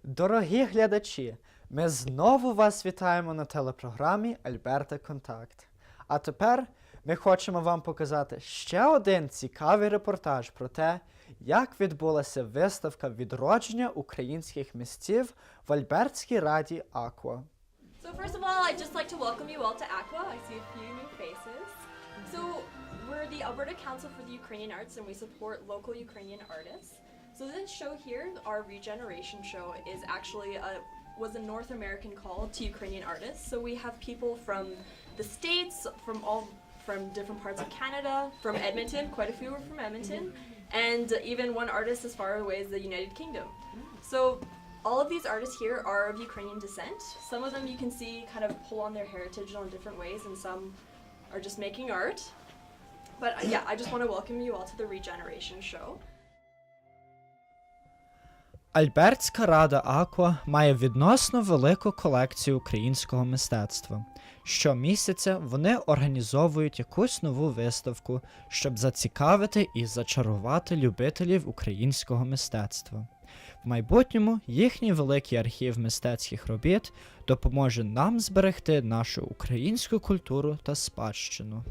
Дорогі глядачі, ми знову вас вітаємо на телепрограмі Alberta Kontakt. А тепер ми хочемо вам показати ще один цікавий репортаж про те, як відбулася виставка відродження українських містів в Альбертській раді ACUA. So first of all, I'd just like to welcome you all to ACUA. I see a few new faces. So we're the Alberta Council for the Ukrainian Arts and we support local Ukrainian artists. So this show here, our ReGeneration show, is actually was a North American call to Ukrainian artists. So we have people from the States, from different parts of Canada, from Edmonton, quite a few are from Edmonton, and even one artist as far away as the United Kingdom. So all of these artists here are of Ukrainian descent. Some of them you can see kind of pull on their heritage in different ways, and some are just making art. But yeah, I just want to welcome you all to the ReGeneration show. Альбертська рада ACUA має відносно велику колекцію українського мистецтва. Щомісяця вони організовують якусь нову виставку, щоб зацікавити і зачарувати любителів українського мистецтва. В майбутньому їхній великий архів мистецьких робіт допоможе нам зберегти нашу українську культуру та спадщину.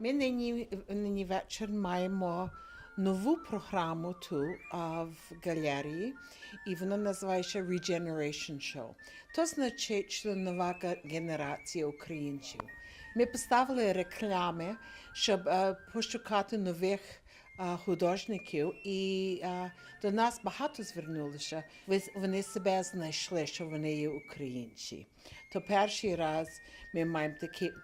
Ми нині вечір маємо нову програму тут в галереї, і вона називається ReGeneration Show. То значить, що нова генерація українців. Ми поставили реклами, щоб пошукати нових художників, і до нас багато звернулося. Вони себе знайшли, що вони є українці. То перший раз ми маємо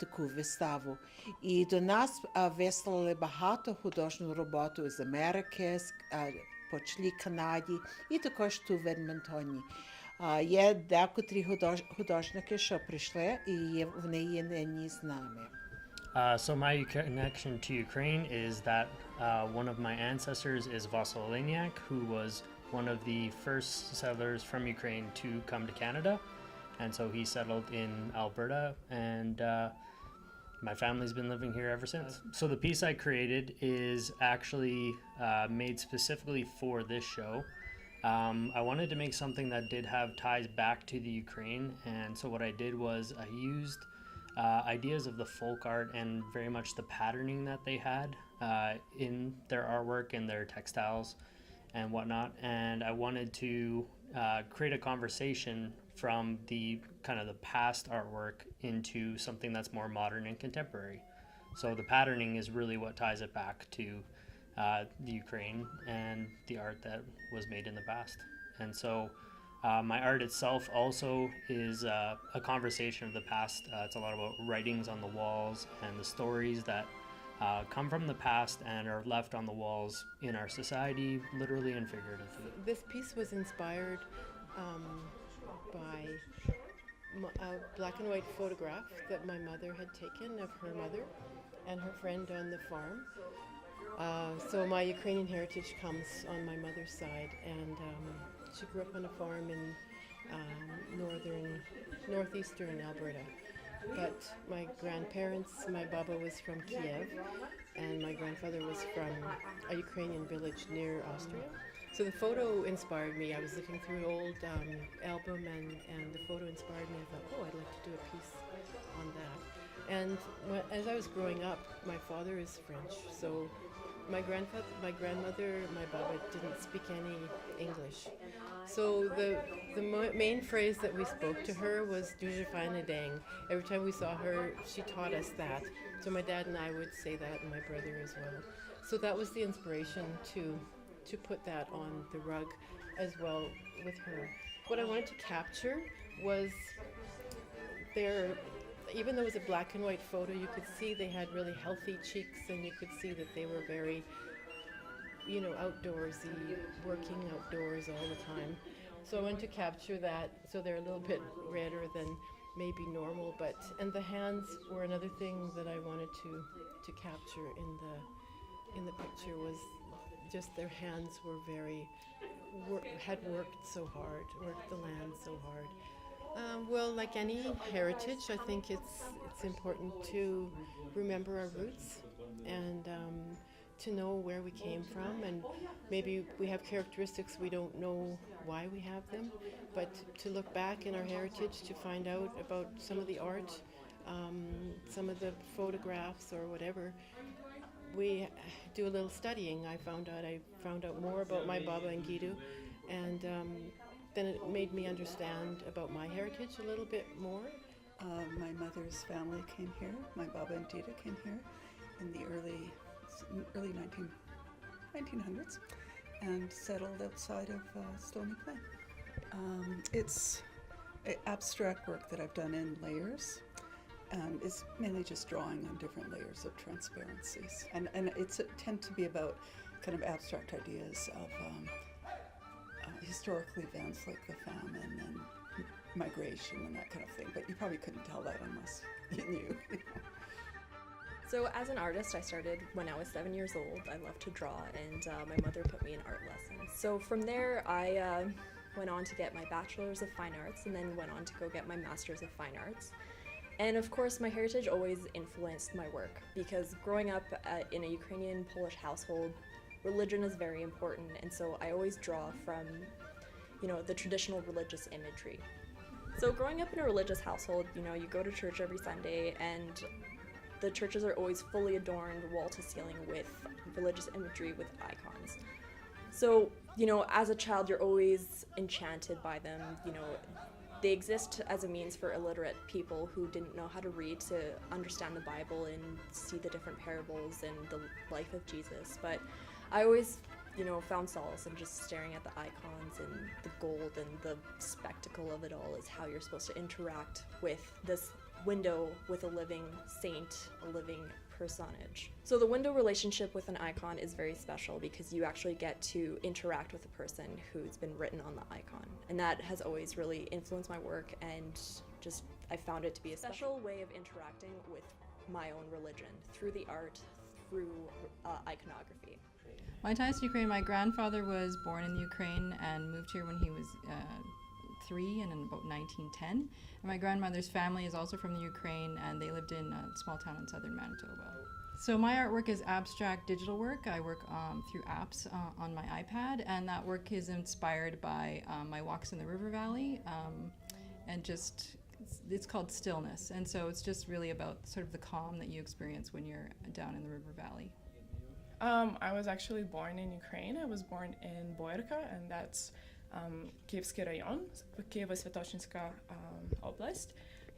таку виставу. І до нас вислали багато художню роботу з Америки, по цілій Канаді і також тут в Едмонтоні. Є декотрі художники, що прийшли, і вони є нині з нами. So my connection to Ukraine is that one of my ancestors is Vasyl Oleniak, who was one of the first settlers from Ukraine to come to Canada. And so he settled in Alberta, and my family's been living here ever since. So the piece I created is actually made specifically for this show. I wanted to make something that did have ties back to the Ukraine, and so what I did was I used ideas of the folk art and very much the patterning that they had in their artwork and their textiles and whatnot, and I wanted to create a conversation from the kind of the past artwork into something that's more modern and contemporary. So the patterning is really what ties it back to the Ukraine and the art that was made in the past. And so my art itself also is a conversation of the past. It's a lot about writings on the walls and the stories that come from the past and are left on the walls in our society, literally and figuratively. This piece was inspired by a black and white photograph that my mother had taken of her mother and her friend on the farm. So my Ukrainian heritage comes on my mother's side, and she grew up on a farm northeastern Alberta. But my grandparents, my baba was from Kiev, and my grandfather was from a Ukrainian village near Austria. So the photo inspired me. I was looking through an old album, and the photo inspired me. I thought, oh, I'd like to do a piece on that. And as I was growing up, my father is French, so my grandmother, my baba didn't speak any English. So the main phrase that we spoke to her was "Doe fine dang." Every time we saw her, she taught us that. So my dad and I would say that, and my brother as well. So that was the inspiration to put that on the rug as well with her. What I wanted to capture was even though it was a black and white photo, you could see they had really healthy cheeks, and you could see that they were very, outdoorsy, working outdoors all the time. So I wanted to capture that, so they're a little bit redder than maybe normal, and the hands were another thing that I wanted to capture in the picture, was just their hands were had worked so hard, worked the land so hard. Well, like any heritage, I think it's important to remember our roots and to know where we came from, and maybe we have characteristics we don't know why we have them, but to look back in our heritage to find out about some of the art, some of the photographs or whatever. We do a little studying. I found out more about my baba and Guido, and then it made me understand about my heritage a little bit more. My mother's family came here. My baba and Dita came here in the early 1900s and settled outside of Stony Plain. It's abstract work that I've done in layers. Is mainly just drawing on different layers of transparencies, and it tend to be about kind of abstract ideas of historical events like the famine and migration and that kind of thing. But you probably couldn't tell that unless you knew. So as an artist, I started when I was 7 years old. I love to draw, and my mother put me in art lessons. So from there, I went on to get my bachelor's of fine arts, and then went on to go get my master's of fine arts. And of course, my heritage always influenced my work, because growing up in a Ukrainian Polish household, religion is very important, and so I always draw from, the traditional religious imagery. So growing up in a religious household, you go to church every Sunday, and the churches are always fully adorned wall to ceiling with religious imagery, with icons. So, as a child, you're always enchanted by them. They exist as a means for illiterate people who didn't know how to read to understand the Bible and see the different parables and the life of Jesus. But I always, found solace in just staring at the icons and the gold, and the spectacle of it all is how you're supposed to interact with this window with a living saint, a living personage. So the window relationship with an icon is very special, because you actually get to interact with a person who's been written on the icon. And that has always really influenced my work, and just I found it to be a special way of interacting with my own religion through the art, through iconography. My ties to Ukraine, my grandfather was born in Ukraine and moved here when he was 3 and in about 1910. And my grandmother's family is also from the Ukraine, and they lived in a small town in southern Manitoba. So my artwork is abstract digital work. I work through apps on my iPad, and that work is inspired by my walks in the river valley, and it's called stillness. And so it's just really about sort of the calm that you experience when you're down in the river valley. I was actually born in Ukraine. I was born in Boyrka, and that's Kievsky rayon, Kievo-Svятошинska oblast.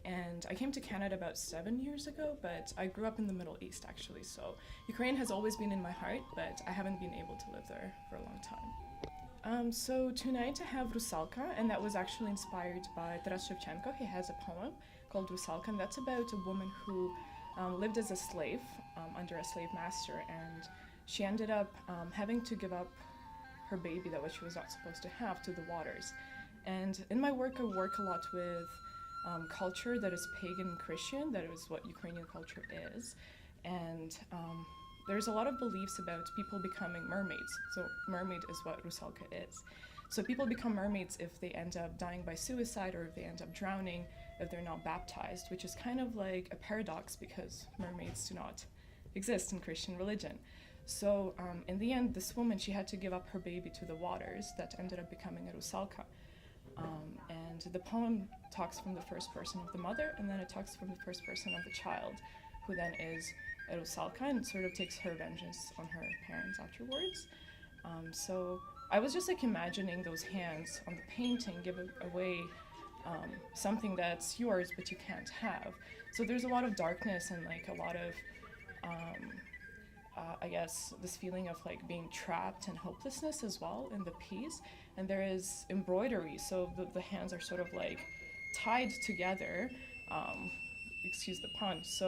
And I came to Canada about 7 years ago, but I grew up in the Middle East, actually. So Ukraine has always been in my heart, but I haven't been able to live there for a long time. So tonight I have Rusalka, and that was actually inspired by Taras Shevchenko. He has a poem called Rusalka, and that's about a woman who lived as a slave under a slave master, and she ended up having to give up her baby that she was not supposed to have to the waters. And in my work, I work a lot with culture that is pagan Christian, that is what Ukrainian culture is. And there's a lot of beliefs about people becoming mermaids. So mermaid is what Rusalka is. So people become mermaids if they end up dying by suicide or if they end up drowning if they're not baptized, which is kind of like a paradox because mermaids do not exist in Christian religion. So in the end, this woman, she had to give up her baby to the waters that ended up becoming a rusalka. And the poem talks from the first person of the mother, and then it talks from the first person of the child, who then is a rusalka and sort of takes her vengeance on her parents afterwards. So I was just like imagining those hands on the painting give away something that's yours but you can't have. So there's a lot of darkness and like a lot of I guess this feeling of like being trapped and hopelessness as well in the piece. And there is embroidery, so the hands are sort of like tied together, excuse the pun. So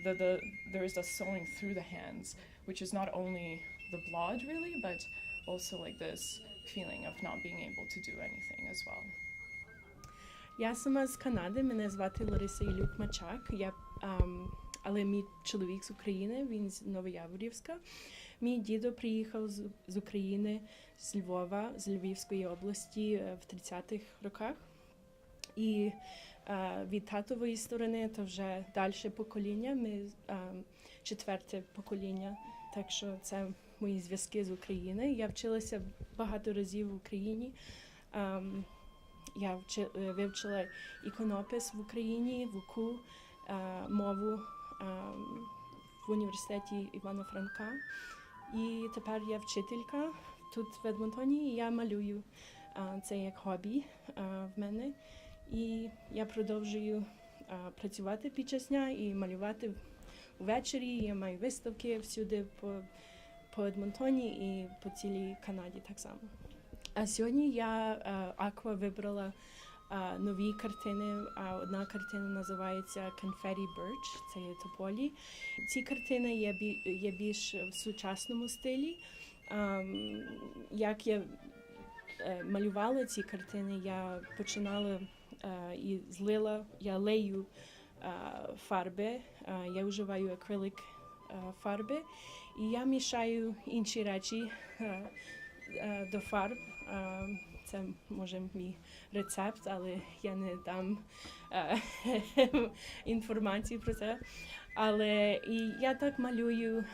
there is a sewing through the hands, which is not only the blood really, but also like this feeling of not being able to do anything as well. Я сама з Канади, мене звати Лариса Ілюк-Мачак. Але мій чоловік з України, він з Новояворівська. Мій дідо приїхав з України, з Львова, з Львівської області в 30-х роках. І від татової сторони, то вже далі покоління, ми четверте покоління, так що це мої зв'язки з України. Я вчилася багато разів в Україні. Я вивчила іконопис в Україні, в УКУ, мову в університеті Івана Франка. І тепер я вчителька тут в Едмонтоні, і я малюю. Це як хобі в мене. І я продовжую працювати під час дня і малювати ввечері. Я маю виставки всюди по Едмонтоні і по цілій Канаді так само. А сьогодні я ACUA вибрала нові картини. Одна картина називається Confetti Birch, це є тополі. Ці картини є більш в сучасному стилі. Як я малювала ці картини, я починала і я лею фарби, я вживаю акрилік фарби, і я мішаю інші речі до фарб. Це, може, мій рецепт, але я не дам інформацію про це. Але і я так малюю,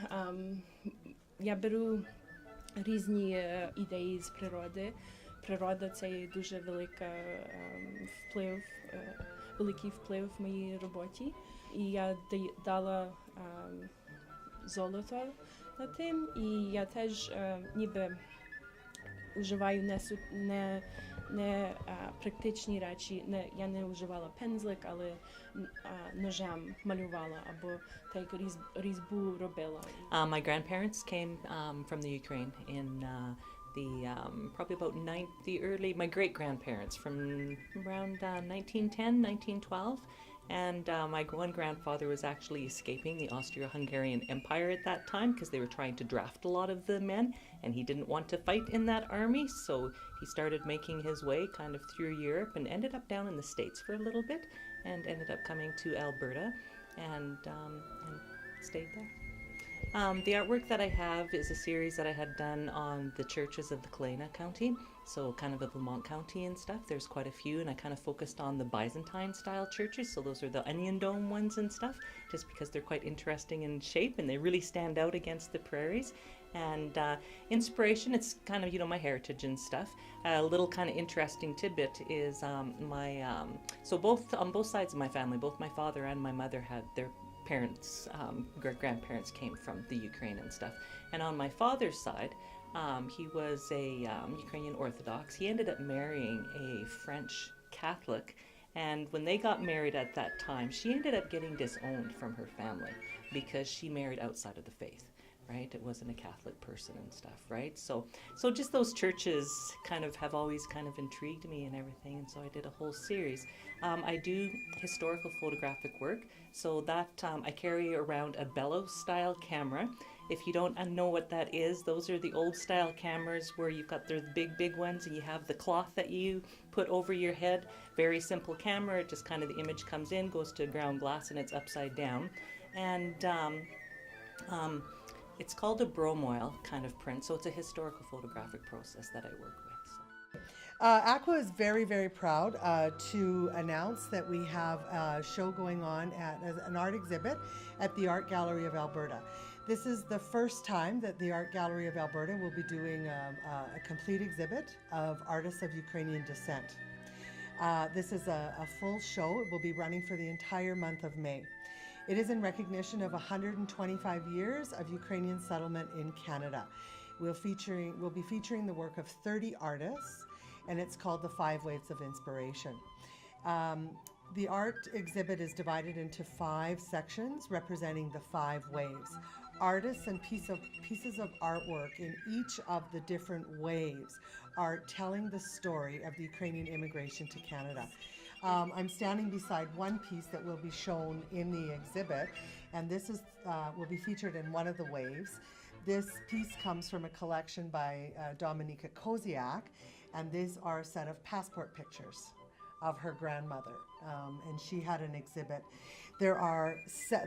я беру різні ідеї з природи. Природа – це є дуже великий вплив в моїй роботі. І я дала золото на тим, і я теж ніби вживаю не практичні речі. Я не вживала пензлик, але ножем малювала або так різьбу робила. My grandparents came from the Ukraine in probably about my great grandparents from around 1910, 1912. And my one grandfather was actually escaping the Austro-Hungarian Empire at that time because they were trying to draft a lot of the men, and he didn't want to fight in that army, so he started making his way kind of through Europe and ended up down in the States for a little bit and ended up coming to Alberta and stayed there. The artwork that I have is a series that I had done on the churches of the Kalina County, so kind of Vermont County and stuff. There's quite a few, and I kind of focused on the Byzantine style churches, so those are the onion dome ones and stuff, just because they're quite interesting in shape and they really stand out against the prairies. And inspiration, it's kind of, my heritage and stuff. A little kind of interesting tidbit is so on both sides of my family, both my father and my mother had their parents, grandparents came from the Ukraine and stuff. And on my father's side, he was a Ukrainian Orthodox. He ended up marrying a French Catholic, and when they got married at that time, she ended up getting disowned from her family because she married outside of the faith. Right? It wasn't a Catholic person and stuff, right? So just those churches kind of have always kind of intrigued me and everything, and so I did a whole series. I do historical photographic work, so that I carry around a bellows-style camera. If you don't know what that is, those are the old-style cameras where you've got the big ones, and you have the cloth that you put over your head. Very simple camera. It just kind of the image comes in, goes to ground glass, and it's upside down. And it's called a bromoil kind of print, so it's a historical photographic process that I work with. So. ACUA is very, very proud to announce that we have a show going on as an art exhibit at the Art Gallery of Alberta. This is the first time that the Art Gallery of Alberta will be doing a complete exhibit of artists of Ukrainian descent. This is a full show. It will be running for the entire month of May. It is in recognition of 125 years of Ukrainian settlement in Canada. We'll be featuring the work of 30 artists, and it's called the 5 Waves of Inspiration. The art exhibit is divided into 5 sections representing the 5 waves. Artists and pieces of artwork in each of the different waves are telling the story of the Ukrainian immigration to Canada. I'm standing beside one piece that will be shown in the exhibit, and this will be featured in one of the waves. This piece comes from a collection by Dominika Koziak, and these are a set of passport pictures of her grandmother, and she had an exhibit. There are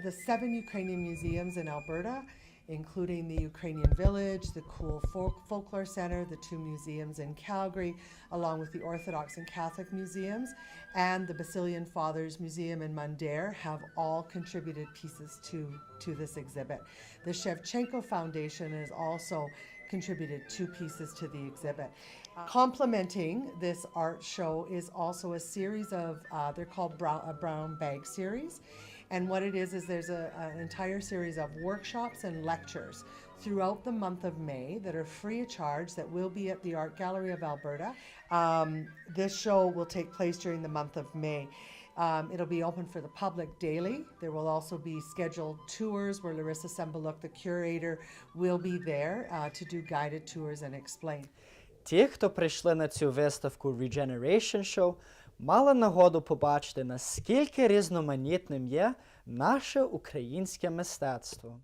the 7 Ukrainian museums in Alberta, including the Ukrainian Village, the Cool Folklore Center, the 2 museums in Calgary, along with the Orthodox and Catholic museums, and the Basilian Fathers Museum in Mundare have all contributed pieces to this exhibit. The Shevchenko Foundation has also contributed 2 pieces to the exhibit. Complementing this art show is also a series of, they're called a brown bag series. And what it is there's an entire series of workshops and lectures throughout the month of May that are free of charge that will be at the Art Gallery of Alberta. This show will take place during the month of May. It'll be open for the public daily. There will also be scheduled tours where Larissa Sembaluk, the curator, will be there to do guided tours and explain. Ті, хто прийшли на цю виставку ReGeneration Show, мали нагоду побачити, наскільки різноманітним є наше українське мистецтво.